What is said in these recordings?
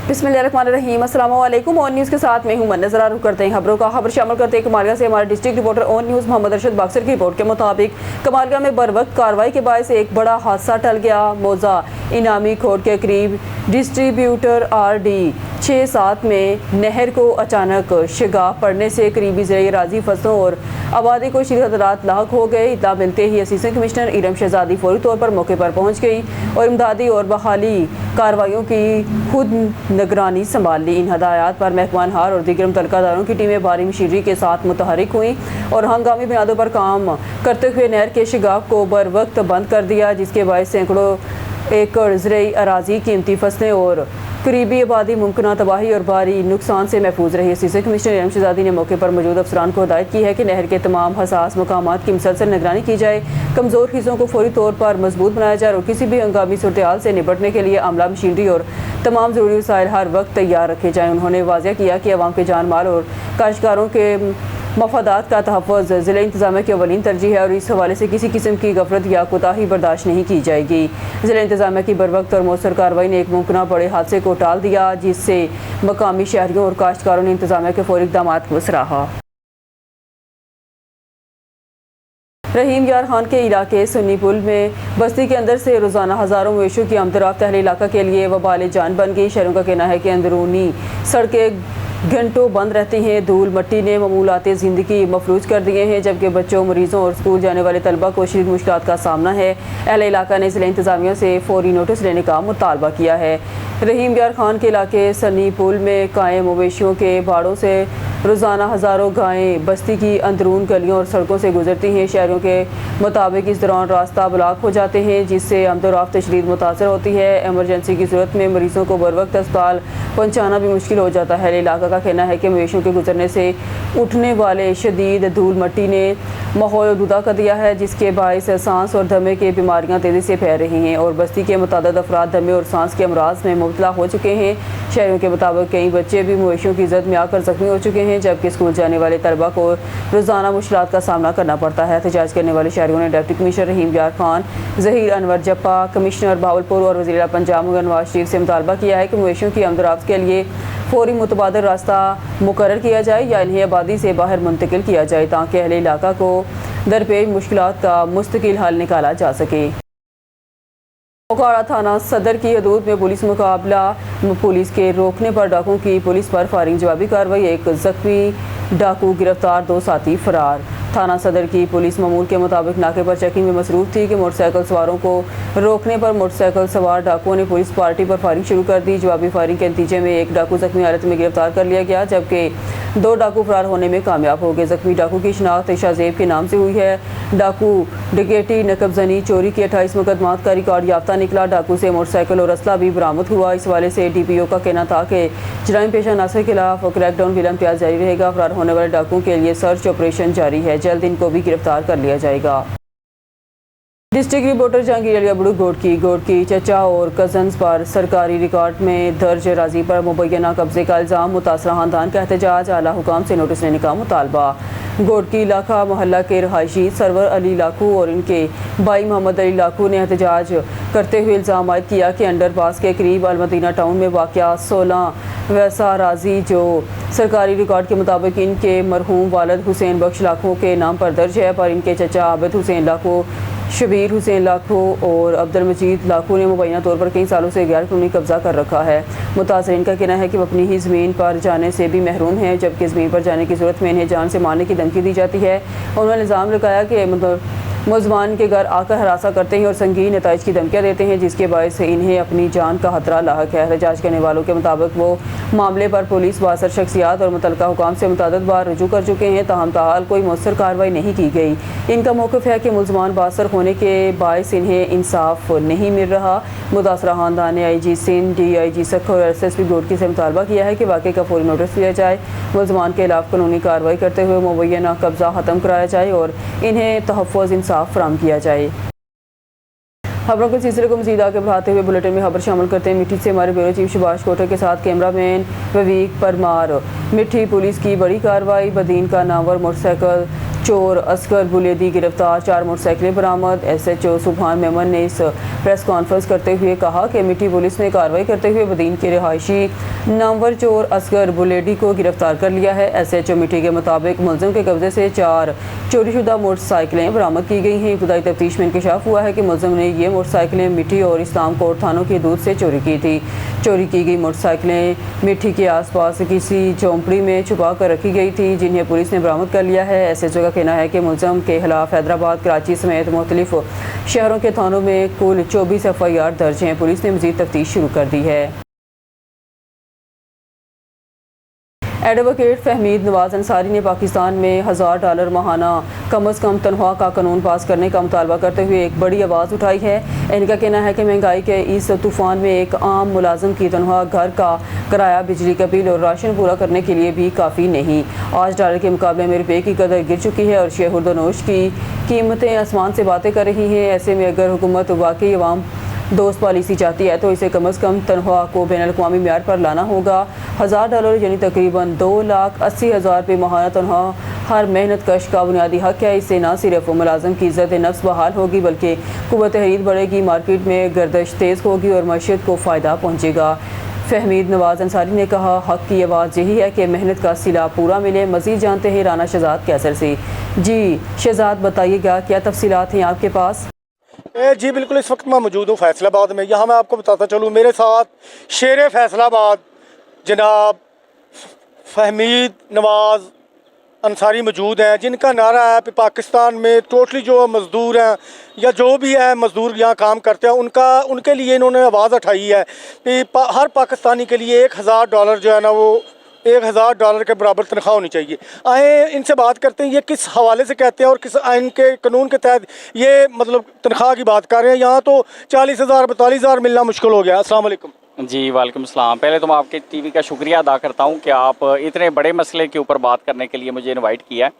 बिस्मिल्लाहिर्रहमानिर्रहीम। अस्सलाम वालेकुम। ऑन न्यूज़ के साथ मैं हूं मन। नजर रुख करते हैं खबरों का। खबर शामिल करते हैं कमालिया से। हमारे district reporter on news Mohammad Arshad Baksar की रिपोर्ट के मुताबिक कमालिया में बर वक्त कार्रवाई के बायस एक बड़ा हादसा टल गया। मौजा इनामी खोड़ के करीब डिस्ट्रीब्यूटर RD 6-7 में नहर को अचानक शिगाफ पड़ने से करीबी ज़रिए राजी फसलों और आबादी को शदीद खतरात लाहक हो गए। इत्तला मिलते ही असिस्टेंट कमिश्नर इरम शहजादी फौरी तौर पर मौके पर पहुँच गई और इमदादी और बहाली कार्रवाइयों की खुद निगरानी संभाल ली। इन हदायत पर महकमान हार और दीगर मुतल्लिकादारों की टीमें भारी मशीनरी के साथ मुतहरिक हुई और हंगामी बुनियादों पर काम करते हुए नहर के शिगाफ को बर वक्त बंद कर दिया, जिसके बायस सैकड़ों एकड़ ज़रई अराजी, कीमती फसलें और करीबी आबादी मुमकिन तबाही और भारी नुकसान से महफूज रही। असिस्टेंट कमिश्नर इरम शहजादी ने मौके पर मौजूद अफसरान को हिदायत की है कि नहर के तमाम हसास मकामात की मुसलसल निगरानी की जाए, कमज़ोर हिस्सों को फौरी तौर पर मजबूत बनाया जाए और किसी भी हंगामी सूरत से निपटने के लिए अमला, मशीनरी और तमाम ज़रूरी वसाइल हर वक्त तैयार रखे जाएँ। उन्होंने वाज़ेह किया कि अवाम के जान माल और काश्तकारों के मफादात का तहफ़्फ़ुज़ ज़िला इंतज़ामिया की अवलीन तरजीह है और इस हवाले से किसी किस्म की गफलत या कोताही बर्दाश्त नहीं की जाएगी। ज़िला इंतज़ामिया की बर वक्त और मौसर कार्रवाई ने एक मुमकिन बड़े हादसे को टाल दिया, जिससे मकामी शहरियों और काश्तकारों ने इंतज़ामिया के फौरी इक़दाम को सराहा। रहीम यार खान के इलाके सुन्नी पुल में बस्ती के अंदर से रोज़ाना हज़ारों मवेशियों की आमदरफ्त अहले इलाका के लिए वबाल जान बन गई। शहरों का कहना है कि अंदरूनी सड़कें घंटों बंद रहती हैं। धूल मट्टी ने मामूलात ज़िंदगी मफलूज कर दिए हैं, जबकि बच्चों, मरीज़ों और स्कूल जाने वाले तलबा को शदीद मुश्किलात का सामना है। अहले इलाका ने ज़िला इंतज़ामिया से फौरी नोटिस लेने का मुतालबा किया है। रहीम यार खान के इलाके सन्नी पुल में कायम मवेशियों के बाड़ों से रोज़ाना हज़ारों गायें बस्ती की अंदरून गलियों और सड़कों से गुजरती हैं। शहरों के मुताबिक इस दौरान रास्ता ब्लॉक हो जाते हैं, जिससे आमदोरफ्त शदीद मुतासर होती है। एमरजेंसी की सूरत में मरीज़ों को बर वक्त अस्पताल पहुँचाना भी मुश्किल हो जाता है। इलाका का कहना है कि मवेशियों के गुजरने से उठने वाले शदीद धूल मट्टी ने माहौल आलूदा कर दिया है, जिसके बायस सांस और दमे की बीमारियाँ तेज़ी से फैल रही हैं और बस्ती के मुतादिद अफराद दमे और सांस के अमराज में मुब्तला हो चुके हैं। शहरों के मुताबिक कई बच्चे भी मवेशियों की जद में आकर जख्मी हो चुके हैं, जबकि स्कूल जाने वाले तलबा को रोज़ाना मुश्किलात का सामना करना पड़ता है। एहतजाज करने वाले शहरियों ने डिप्टी कमिश्नर रहीम यार खान, ज़हीर अनवर जप्पा, कमिश्नर बहावलपुर और वज़ीर पंजाब नवाज शरीफ से मुतालबा किया है कि मवेशियों की आमदरफ्त के लिए फौरी मुतबादल रास्ता मुकर्रर किया जाए या इन्हें आबादी से बाहर मुंतकिल किया जाए, ताकि अहले इलाका को दरपेश मुश्किलात का मुस्तकिल हल निकाला जा सके। मोकाड़ा थाना सदर की हदूद में पुलिस मुकाबला पुलिस के रोकने पर डाकुओं की पुलिस पर फायरिंग। जवाबी कार्रवाई, एक जख्मी डाकू गिरफ्तार, 2 साथी फरार। थाना सदर की पुलिस मामूल के मुताबिक नाके पर चेकिंग में मसरूफ थी कि मोटरसाइकिल सवारों को रोकने पर मोटरसाइकिल सवार डाकुओं ने पुलिस पार्टी पर फायरिंग शुरू कर दी। जवाबी फायरिंग के नतीजे में एक डाकू जख्मी हालत में गिरफ्तार कर लिया गया, जबकि 2 डाकू फरार होने में कामयाब हो गए। जख्मी डाकू की शनाख्त शाहजेब के नाम से हुई है। डाकू डकैती, नकबजनी, चोरी के 28 मुकदमात का रिकॉर्ड याफ्ता निकला। डाकू से मोटरसाइकिल और असला भी बरामद हुआ। इस हवाले से DPO का कहना था कि जराइम पेशा नासर के खिलाफ क्रैकडाउन बिला इम्तियाज जारी रहेगा। फरार होने वाले डाकुओं के लिए सर्च ऑपरेशन जारी है, जल्द इनको भी गिरफ्तार कर लिया जाएगा। डिस्ट्रिक्ट रिपोर्टर जहांगीर अली अबड़ू गोडकी चचा और कजन्स पर सरकारी रिकॉर्ड में दर्ज राजी पर मुबैना कब्जे का इल्ज़ाम। मुतासरा खानदान का एहतजाज, आला हुकाम से नोटिस लेने का मुतालबा। गोडकी इलाका मोहल्ला के रहायशी सरवर अली लाखू और इनके भाई मोहम्मद अली लाखू ने एहतजाज करते हुए इल्ज़ाम आयद किया कि अंडरपास के करीब अलमदीना टाउन में वाक़या 16 वैसा राजी जो सरकारी रिकॉर्ड के मुताबिक इनके मरहूम वालिद हुसैन बख्श लाखों के नाम पर दर्ज है, पर इनके चचा आबिद हुसैन लाखों, शबीर हुसैन लाखों और अब्दुल मजीद लाखों ने मुबैना तौर पर कई सालों से गैर कानूनी कब्जा कर रखा है। मुतासरीन का कहना है कि वो अपनी ही ज़मीन पर जाने से भी महरूम हैं, जबकि ज़मीन पर जाने की सूरत में इन्हें जान से मारने की धमकी दी जाती है। उन्होंने इल्ज़ाम लगाया कि मुलज़मान के घर आकर हरासा करते हैं और संगीन नताइज की धमकियाँ देते हैं, जिसके बायस इन्हें अपनी जान का खतरा लाहक है। एहतजाज करने वालों के मुताबिक वो मामले पर पुलिस, बासर शख्सियात और मुतल्लिका हुकाम से मुतअद्दिद बार रुजू कर चुके हैं, ताहम ताहाल कोई मौसर कार्रवाई नहीं की गई। इनका मौक़िफ़ है कि मुलज़मान बासर होने के बायस इन्हें इंसाफ नहीं मिल रहा। मुतासरा खानदान ने IG सिंध, DIG सखर और SSP गोडकी से मुतालबा किया है कि वाक़े का फौरी नोटिस लिया जाए, मुलज़मान के खिलाफ कानूनी कार्रवाई करते हुए मुबैना कब्जा ख़त्म कराया जाए और इन्हें तहफ़्फ़ुज़ इंसाफ फराहम किया जाए। खबरों के सिलसिले को मज़ीद आगे बढ़ाते हुए बुलेटिन में खबर शामिल करते हैं मिठी से हमारे ब्यूरो चीफ सुभाष कोटर के साथ कैमरामैन ववीक परमार। मिठी पुलिस की बड़ी कार्रवाई, बदीन का नामवर मोटरसाइकिल चोर असगर बुलेदी गिरफ्तार, 4 मोटरसाइकिलें बरामद। SHO सुभान मेमन ने इस प्रेस कॉन्फ्रेंस करते हुए कहा कि मिट्टी पुलिस ने कार्रवाई करते हुए बदीन के रिहायशी नामवर चोर असगर बुलेडी को गिरफ्तार कर लिया है। SHO मिट्टी के मुताबिक मुलजिम के कब्जे से 4 चोरीशुदा मोटरसाइकिलें बरामद की गई हैं। इब्तदाई तफ्तीश में इंकशाफ हुआ है कि मुलजिम ने ये मोटरसाइकिलें मिट्टी और इस्लाम कोट थानों की हदूद से चोरी की थी। चोरी की गई मोटरसाइकिलें मिट्टी के आसपास किसी झोंपड़ी में छुपा कर रखी गई थी, जिन्हें पुलिस ने बरामद कर लिया है। SHO का कहना है कि मुलजिम के खिलाफ हैदराबाद, कराची समेत मुख्तलिफ शहरों के थानों में कुल 24 FIR दर्ज हैं। पुलिस ने मज़ीद तफ्तीश शुरू कर दी है। एडवोकेट फहमीद नवाज अंसारी ने पाकिस्तान में $1000 माहाना कम अज़ कम तनख्वाह का कानून पास करने का मुतालबा करते हुए एक बड़ी आवाज़ उठाई है। इनका कहना है कि महंगाई के इस तूफ़ान में एक आम मुलाजिम की तनख्वाह, घर का किराया, बिजली का बिल और राशन पूरा करने के लिए भी काफ़ी नहीं। आज डॉलर के मुकाबले में रुपये की कदर गिर चुकी है और शहरदनोश की कीमतें आसमान से बातें कर रही हैं। ऐसे में अगर हुकूमत वाकई अवाम दोस्त पॉलिसी चाहती है तो इसे कम अज़ कम तनख्वाह को बैनुल-अक़वामी म्यार पर लाना होगा। $1000 यानी तकरीबन 2,80,000 रुपये माहाना तनख्वाह हर मेहनत कश का बुनियादी हक है। इससे न सिर्फ मुलाजिम की इज़्ज़त नफ्स बहाल होगी बल्कि क़ुव्वत तहरीर बढ़ेगी, मार्केट में गर्दिश तेज़ होगी और मईशत को फ़ायदा पहुँचेगा। फहमीद नवाज अंसारी ने कहा, हक़ की आवाज़ यही है कि मेहनत का सिला पूरा मिले। मज़ीद जानते हैं राना शहजाद कैसर से। जी शहजाद, बताइएगा क्या तफसीलात हैं आपके पास? जी बिल्कुल, इस वक्त मैं मौजूद हूँ फैसलाबाद में। यहाँ मैं आपको बताता चलूँ, मेरे साथ शेर फैसलाबाद जनाब फहमीद नवाज अंसारी मौजूद हैं, जिनका नारा है कि पाकिस्तान में टोटली जो मज़दूर हैं या जो भी है मज़दूर यहाँ काम करते हैं उनके लिए इन्होंने आवाज़ उठाई है कि हर पाकिस्तानी के लिए $1000 जो है ना वो $1000 के बराबर तनख्वाह होनी चाहिए। आए इनसे बात करते हैं ये किस हवाले से कहते हैं और किस आइन के कानून के तहत ये मतलब तनख्वाह की बात कर रहे हैं। यहाँ तो 40,000 42,000 मिलना मुश्किल हो गया। अस्सलाम वालेकुम। जी वालेकुम सलाम। पहले तो मैं आपके टीवी का शुक्रिया अदा करता हूँ कि आप इतने बड़े मसले के ऊपर बात करने के लिए मुझे इनवाइट किया है।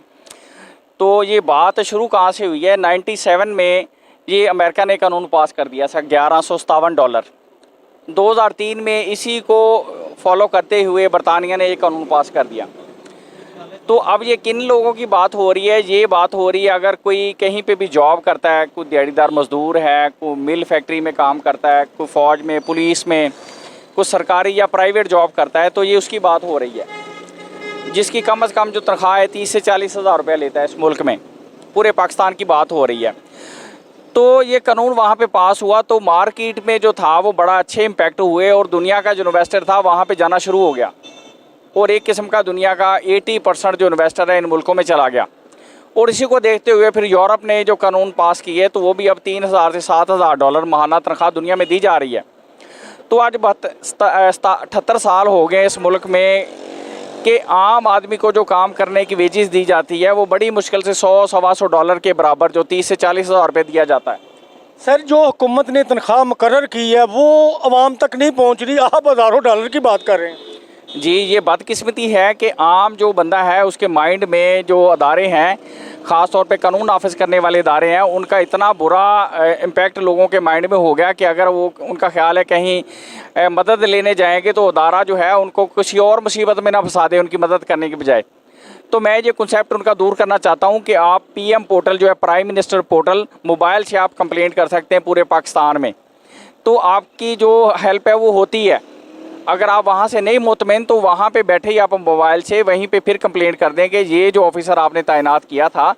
तो ये बात शुरू कहाँ से हुई है? 97 में ये अमेरिका ने कानून पास कर दिया था $1157। 2003 में इसी को फॉलो करते हुए बरतानिया ने ये कानून पास कर दिया। तो अब ये किन लोगों की बात हो रही है? ये बात हो रही है अगर कोई कहीं पे भी जॉब करता है, कोई दिहाड़ीदार मज़दूर है, कोई मिल फैक्ट्री में काम करता है, कोई फ़ौज में, पुलिस में, कोई सरकारी या प्राइवेट जॉब करता है, तो ये उसकी बात हो रही है जिसकी कम अज़ कम जो तनख्वाह है 30 से 40,000 रुपये लेता है इस मुल्क में। पूरे पाकिस्तान की बात हो रही है। तो ये कानून वहाँ पे पास हुआ तो मार्केट में जो था वो बड़ा अच्छे इम्पैक्ट हुए और दुनिया का जो इन्वेस्टर था वहाँ पे जाना शुरू हो गया और एक किस्म का दुनिया का 80% जो इन्वेस्टर है इन मुल्कों में चला गया। और इसी को देखते हुए फिर यूरोप ने जो कानून पास किए तो वो भी अब $3,000 से $7,000 माहाना तनख्वाह दुनिया में दी जा रही है। तो आज 78 साल हो गए इस मुल्क में कि आम आदमी को जो काम करने की वेजेस दी जाती है वो बड़ी मुश्किल से $100-125 के बराबर जो 30 से 40,000 रुपये दिया जाता है। सर, जो हुकूमत ने तनख्वाह मुकर्रर की है वो आवाम तक नहीं पहुँच रही, आप हज़ारों डॉलर की बात कर रहे हैं। जी, ये बदकिस्मती है कि आम जो बंदा है उसके माइंड में जो अदारे हैं, ख़ास तौर पे कानून नाफिज करने वाले इदारे हैं, उनका इतना बुरा इम्पैक्ट लोगों के माइंड में हो गया कि अगर वो उनका ख्याल है कहीं मदद लेने जाएंगे तो अदारा जो है उनको किसी और मुसीबत में ना फंसा दे उनकी मदद करने की बजाय। तो मैं ये कॉन्सेप्ट उनका दूर करना चाहता हूँ कि आप PM पोर्टल जो है प्राइम मिनिस्टर पोर्टल, मोबाइल से आप कंप्लेंट कर सकते हैं पूरे पाकिस्तान में। तो आपकी जो हेल्प है वो होती है। अगर आप वहाँ से नहीं मुतमईन तो वहाँ पे बैठे ही आप मोबाइल से वहीं पे फिर कंप्लेंट कर दें कि ये जो ऑफिसर आपने तैनात किया था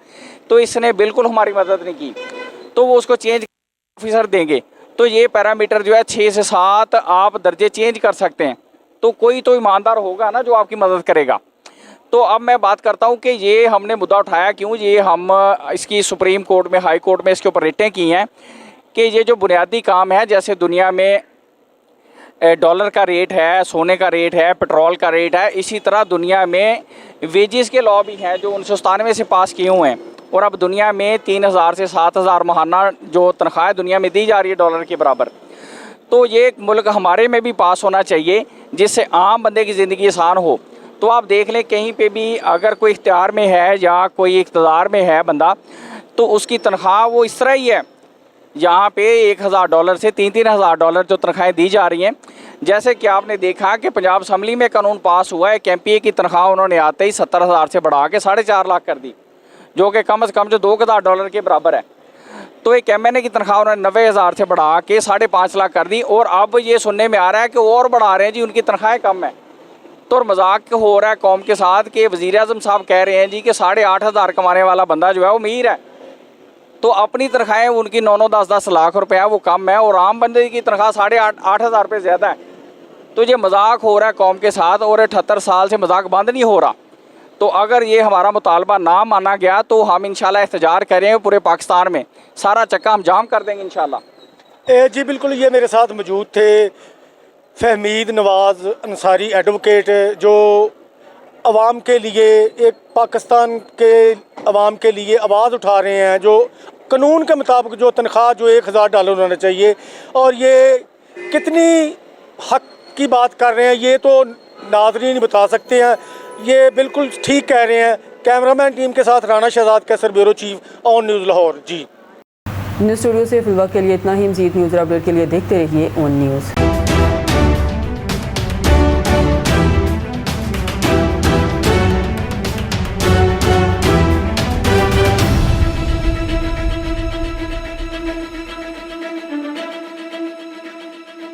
तो इसने बिल्कुल हमारी मदद नहीं की, तो वो उसको चेंज ऑफिसर देंगे। तो ये पैरामीटर जो है 6 से 7 आप दर्जे चेंज कर सकते हैं। तो कोई तो ईमानदार होगा ना जो आपकी मदद करेगा। तो अब मैं बात करता हूँ कि ये हमने मुद्दा उठाया क्यों। ये हम इसकी सुप्रीम कोर्ट में, हाई कोर्ट में इसके ऊपर रिटें की हैं कि ये जो बुनियादी काम है, जैसे दुनिया में डॉलर का रेट है, सोने का रेट है, पेट्रोल का रेट है, इसी तरह दुनिया में वेजेस के लॉ भी हैं जो 1997 से पास किए हुए हैं। और अब दुनिया में 3,000 से 7,000 माहाना जो तनख्वाह दुनिया में दी जा रही है डॉलर के बराबर। तो ये मुल्क हमारे में भी पास होना चाहिए जिससे आम बंदे की ज़िंदगी आसान हो। तो आप देख लें कहीं पे भी अगर कोई इख्तियार में है या कोई इक़्तिदार में है बंदा, तो उसकी तनख्वाह वो इस तरह ही है। यहाँ पे $1,000 से $3,000 जो तनख्वाहें दी जा रही हैं। जैसे कि आपने देखा कि पंजाब असम्बली में कानून पास हुआ है कि MPA की तनख्वाह उन्होंने आते ही 70,000 से बढ़ा के 4.5 लाख कर दी। जो कि कम से कम जो $2,000 के बराबर है। तो एक MNA की तनख्वाह उन्होंने 90,000 से बढ़ा के 5.5 लाख कर दी, और अब ये सुनने में आ रहा है कि और बढ़ा रहे हैं जी, उनकी तनख्वाहें कम है। तो और मजाक हो रहा है कौम के साथ कि वज़ीर-ए-आज़म साहब कह रहे हैं जी कि 8,500 कमाने वाला बंदा जो है वो अमीर है, तो अपनी तनख्वाहें उनकी 9-9, 10-10 लाख रुपया वो कम है, और आम बंदे की तनख्वाह 8,500 रुपये ज़्यादा है। तो ये मजाक हो रहा है कौम के साथ, और 78 साल से मजाक बंद नहीं हो रहा। तो अगर ये हमारा मुतालबा ना माना गया तो हम इंशाल्लाह एहतजाज करेंगे पूरे पाकिस्तान में, सारा चक्का हम जाम कर देंगे इंशाल्लाह। जी बिल्कुल, ये मेरे साथ मौजूद थे फहमीद नवाज़ अंसारी एडवोकेट, जो आवाम के लिए, एक पाकिस्तान के आवाम के लिए आवाज़ उठा रहे हैं, जो कानून के मुताबिक जो तनख्वाह जो $1,000 होना चाहिए। और ये कितनी हक की बात कर रहे हैं ये तो नाज़रीन बता सकते हैं, ये बिल्कुल ठीक कह रहे हैं। कैमरामैन टीम के साथ Rana Shahzad Kaiser, bureau chief, on news Lahore. Zee news studio से फिलहाल के लिए इतना ही। मज़ीद न्यूज़ अपडेट के लिए देखते रहिए ऑन न्यूज़।